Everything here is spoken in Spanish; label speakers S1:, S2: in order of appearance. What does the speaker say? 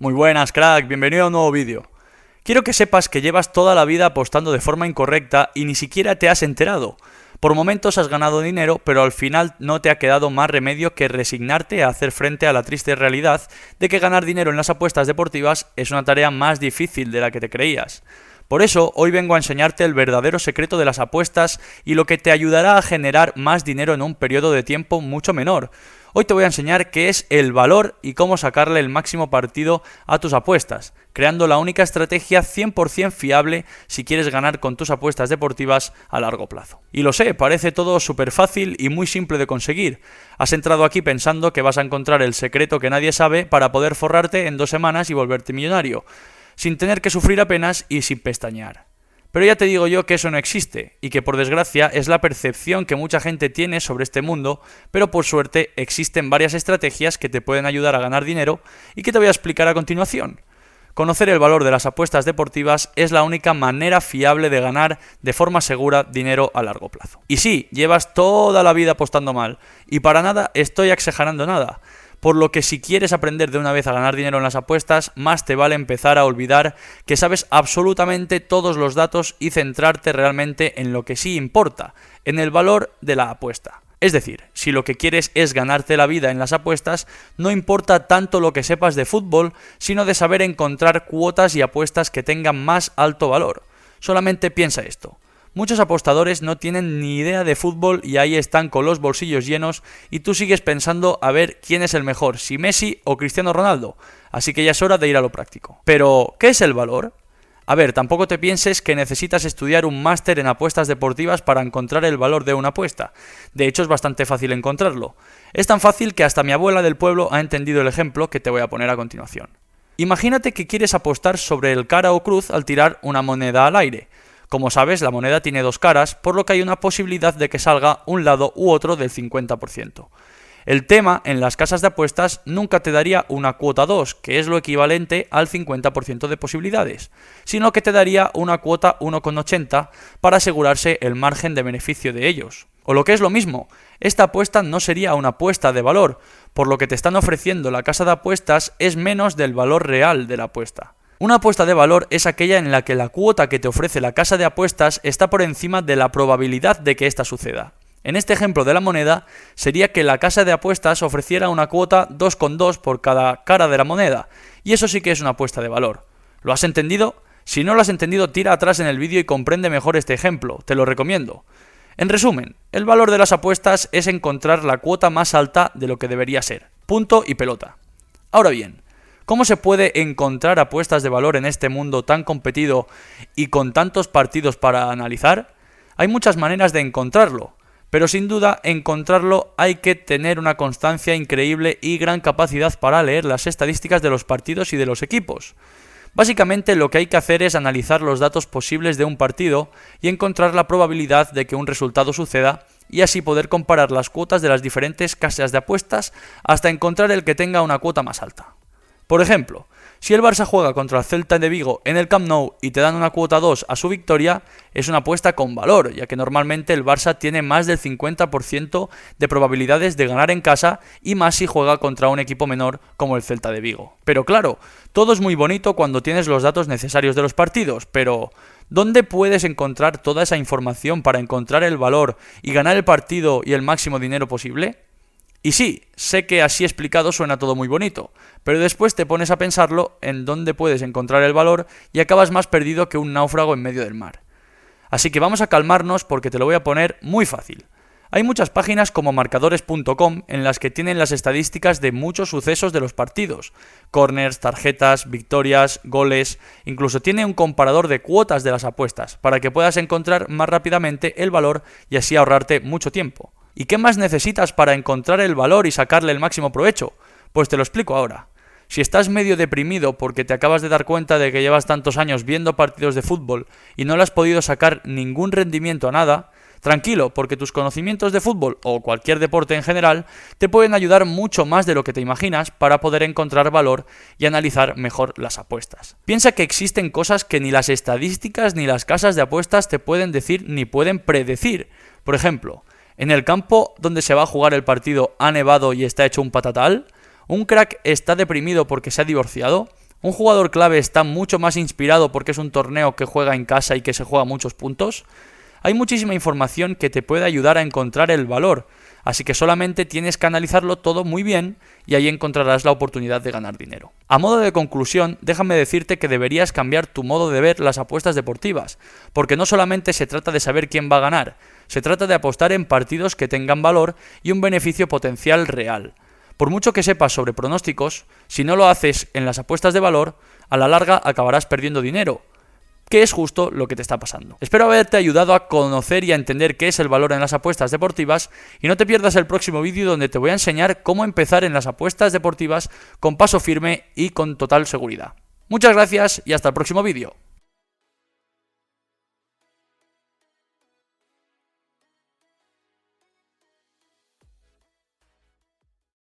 S1: Muy buenas, crack, bienvenido a un nuevo vídeo. Quiero que sepas que llevas toda la vida apostando de forma incorrecta y ni siquiera te has enterado. Por momentos has ganado dinero, pero al final no te ha quedado más remedio que resignarte a hacer frente a la triste realidad de que ganar dinero en las apuestas deportivas es una tarea más difícil de la que te creías. Por eso, hoy vengo a enseñarte el verdadero secreto de las apuestas y lo que te ayudará a generar más dinero en un periodo de tiempo mucho menor. Hoy te voy a enseñar qué es el valor y cómo sacarle el máximo partido a tus apuestas, creando la única estrategia 100% fiable si quieres ganar con tus apuestas deportivas a largo plazo. Y lo sé, parece todo súper fácil y muy simple de conseguir. Has entrado aquí pensando que vas a encontrar el secreto que nadie sabe para poder forrarte en 2 semanas y volverte millonario, sin tener que sufrir apenas y sin pestañear. Pero ya te digo yo que eso no existe, y que por desgracia es la percepción que mucha gente tiene sobre este mundo, pero por suerte existen varias estrategias que te pueden ayudar a ganar dinero y que te voy a explicar a continuación. Conocer el valor de las apuestas deportivas es la única manera fiable de ganar de forma segura dinero a largo plazo. Y sí, llevas toda la vida apostando mal, y para nada estoy exagerando nada. Por lo que si quieres aprender de una vez a ganar dinero en las apuestas, más te vale empezar a olvidar que sabes absolutamente todos los datos y centrarte realmente en lo que sí importa, en el valor de la apuesta. Es decir, si lo que quieres es ganarte la vida en las apuestas, no importa tanto lo que sepas de fútbol, sino de saber encontrar cuotas y apuestas que tengan más alto valor. Solamente piensa esto. Muchos apostadores no tienen ni idea de fútbol y ahí están con los bolsillos llenos y tú sigues pensando a ver quién es el mejor, si Messi o Cristiano Ronaldo. Así que ya es hora de ir a lo práctico. Pero, ¿qué es el valor? A ver, tampoco te pienses que necesitas estudiar un máster en apuestas deportivas para encontrar el valor de una apuesta. De hecho, es bastante fácil encontrarlo. Es tan fácil que hasta mi abuela del pueblo ha entendido el ejemplo que te voy a poner a continuación. Imagínate que quieres apostar sobre el cara o cruz al tirar una moneda al aire. Como sabes, la moneda tiene 2 caras, por lo que hay una posibilidad de que salga un lado u otro del 50%. El tema en las casas de apuestas nunca te daría una cuota 2, que es lo equivalente al 50% de posibilidades, sino que te daría una cuota 1,80 para asegurarse el margen de beneficio de ellos. O lo que es lo mismo, esta apuesta no sería una apuesta de valor, por lo que te están ofreciendo la casa de apuestas es menos del valor real de la apuesta. Una apuesta de valor es aquella en la que la cuota que te ofrece la casa de apuestas está por encima de la probabilidad de que ésta suceda. En este ejemplo de la moneda, sería que la casa de apuestas ofreciera una cuota 2,2 por cada cara de la moneda, y eso sí que es una apuesta de valor. ¿Lo has entendido? Si no lo has entendido, tira atrás en el vídeo y comprende mejor este ejemplo, te lo recomiendo. En resumen, el valor de las apuestas es encontrar la cuota más alta de lo que debería ser. Punto y pelota. Ahora bien, ¿cómo se puede encontrar apuestas de valor en este mundo tan competido y con tantos partidos para analizar? Hay muchas maneras de encontrarlo, pero sin duda encontrarlo hay que tener una constancia increíble y gran capacidad para leer las estadísticas de los partidos y de los equipos. Básicamente lo que hay que hacer es analizar los datos posibles de un partido y encontrar la probabilidad de que un resultado suceda y así poder comparar las cuotas de las diferentes casas de apuestas hasta encontrar el que tenga una cuota más alta. Por ejemplo, si el Barça juega contra el Celta de Vigo en el Camp Nou y te dan una cuota 2 a su victoria, es una apuesta con valor, ya que normalmente el Barça tiene más del 50% de probabilidades de ganar en casa y más si juega contra un equipo menor como el Celta de Vigo. Pero claro, todo es muy bonito cuando tienes los datos necesarios de los partidos, pero ¿dónde puedes encontrar toda esa información para encontrar el valor y ganar el partido y el máximo dinero posible? Y sí, sé que así explicado suena todo muy bonito, pero después te pones a pensarlo en dónde puedes encontrar el valor y acabas más perdido que un náufrago en medio del mar. Así que vamos a calmarnos porque te lo voy a poner muy fácil. Hay muchas páginas como marcadores.com en las que tienen las estadísticas de muchos sucesos de los partidos, corners, tarjetas, victorias, goles, incluso tiene un comparador de cuotas de las apuestas para que puedas encontrar más rápidamente el valor y así ahorrarte mucho tiempo. ¿Y qué más necesitas para encontrar el valor y sacarle el máximo provecho? Pues te lo explico ahora. Si estás medio deprimido porque te acabas de dar cuenta de que llevas tantos años viendo partidos de fútbol y no le has podido sacar ningún rendimiento a nada, tranquilo, porque tus conocimientos de fútbol o cualquier deporte en general te pueden ayudar mucho más de lo que te imaginas para poder encontrar valor y analizar mejor las apuestas. Piensa que existen cosas que ni las estadísticas ni las casas de apuestas te pueden decir ni pueden predecir. Por ejemplo, en el campo donde se va a jugar el partido ha nevado y está hecho un patatal, un crack está deprimido porque se ha divorciado, ¿Un jugador clave está mucho más inspirado porque es un torneo que juega en casa y que se juega muchos puntos? Hay muchísima información que te puede ayudar a encontrar el valor, así que solamente tienes que analizarlo todo muy bien y ahí encontrarás la oportunidad de ganar dinero. A modo de conclusión, déjame decirte que deberías cambiar tu modo de ver las apuestas deportivas, porque no solamente se trata de saber quién va a ganar, se trata de apostar en partidos que tengan valor y un beneficio potencial real. Por mucho que sepas sobre pronósticos, si no lo haces en las apuestas de valor, a la larga acabarás perdiendo dinero, que es justo lo que te está pasando. Espero haberte ayudado a conocer y a entender qué es el valor en las apuestas deportivas y no te pierdas el próximo vídeo donde te voy a enseñar cómo empezar en las apuestas deportivas con paso firme y con total seguridad. Muchas gracias y hasta el próximo vídeo.